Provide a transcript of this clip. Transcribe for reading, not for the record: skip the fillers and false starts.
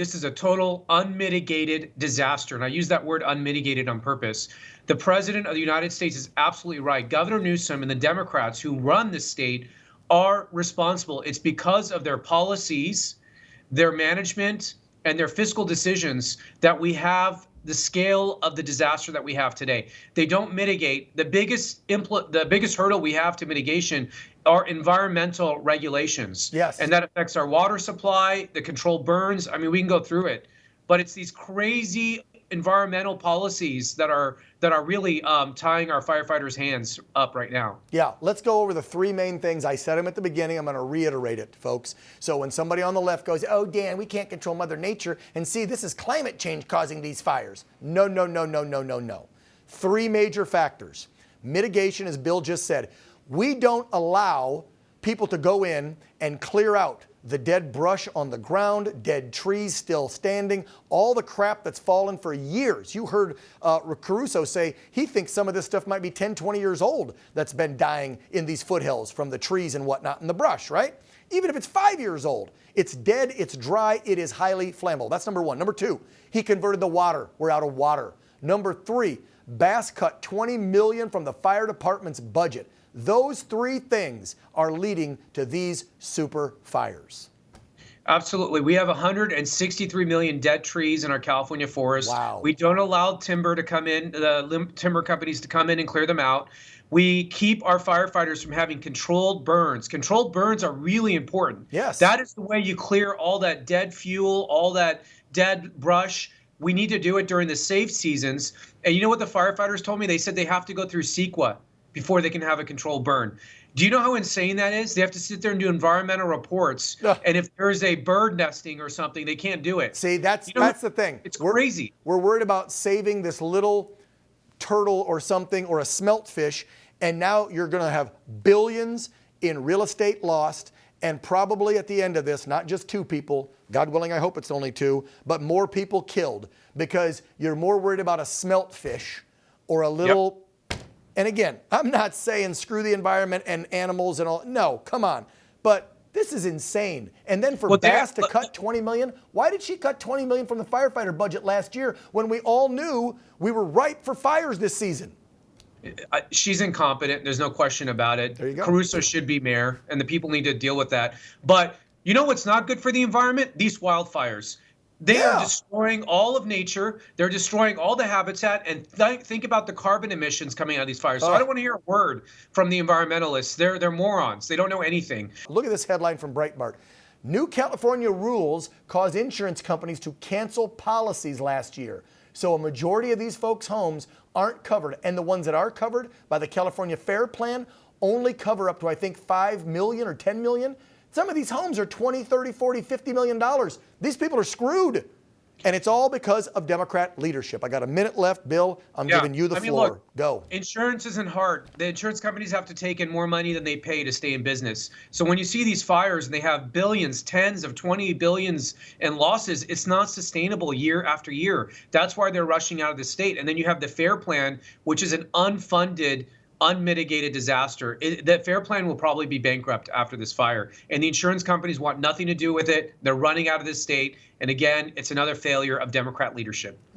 this is a total unmitigated disaster. And I use that word unmitigated on purpose. The president of the United States is absolutely right. Governor Newsom and the Democrats who run the state are responsible. It's because of their policies, their management, and their fiscal decisions that we have the scale of the disaster that we have today. They don't mitigate. The biggest hurdle we have to mitigation are environmental regulations. Yes. And that affects our water supply, the controlled burns. I mean, we can go through it. But it's these crazy environmental policies that are really tying our firefighters' hands up right now. Yeah, let's go over the three main things. I said them at the beginning. I'm going to reiterate it, folks. So when somebody on the left goes, oh, Dan, we can't control Mother Nature, and see, this is climate change causing these fires. No, no, no, no, no, no, no. Three major factors. Mitigation, as Bill just said. We don't allow people to go in and clear out the dead brush on the ground, dead trees still standing, all the crap that's fallen for years. You heard Caruso say he thinks some of this stuff might be 10, 20 years old that's been dying in these foothills from the trees and whatnot in the brush, right? Even if it's 5 years old, it's dead, it's dry, it is highly flammable. That's number one. Number two, he converted the water. We're out of water. Number three, Bass cut $20 million from the fire department's budget. Those three things are leading to these super fires. Absolutely. We have 163 million dead trees in our California forests. Wow. We don't allow timber to come in, the timber companies to come in and clear them out. We keep our firefighters from having controlled burns. Controlled burns are really important. Yes. That is the way you clear all that dead fuel, all that dead brush. We need to do it during the safe seasons. And you know what the firefighters told me? They said they have to go through CEQA before they can have a controlled burn. Do you know how insane that is? They have to sit there and do environmental reports. And if there's a bird nesting or something, they can't do it. See, that's the thing. It's crazy. We're worried about saving this little turtle or something or a smelt fish, and now you're going to have billions in real estate lost, and probably at the end of this, not just two people, God willing, I hope it's only two, but more people killed because you're more worried about a smelt fish or a little... Yep. And again, I'm not saying screw the environment and animals and all. No, come on. But this is insane. And then for Bass to cut $20 million, why did she cut $20 million from the firefighter budget last year when we all knew we were ripe for fires this season? She's incompetent. There's no question about it. There you go. Caruso should be mayor, and the people need to deal with that. But you know what's not good for the environment? These wildfires. They are destroying all of nature. They're destroying all the habitat. And think about the carbon emissions coming out of these fires. So I don't want to hear a word from the environmentalists. They're morons. They don't know anything. Look at this headline from Breitbart. New California rules caused insurance companies to cancel policies last year. So a majority of these folks' homes aren't covered. And the ones that are covered by the California Fair Plan only cover up to, I think, $5 million or $10 million. Some of these homes are $20, $30, $40, $50 million. These people are screwed. And it's all because of Democrat leadership. I got a minute left, Bill. I'm giving you the floor. Look, go. Insurance isn't hard. The insurance companies have to take in more money than they pay to stay in business. So when you see these fires and they have billions, tens of 20 billions in losses, it's not sustainable year after year. That's why they're rushing out of the state. And then you have the FAIR Plan, which is an unfunded, unmitigated disaster. That FAIR Plan will probably be bankrupt after this fire. And the insurance companies want nothing to do with it. They're running out of the state. And again, it's another failure of Democrat leadership.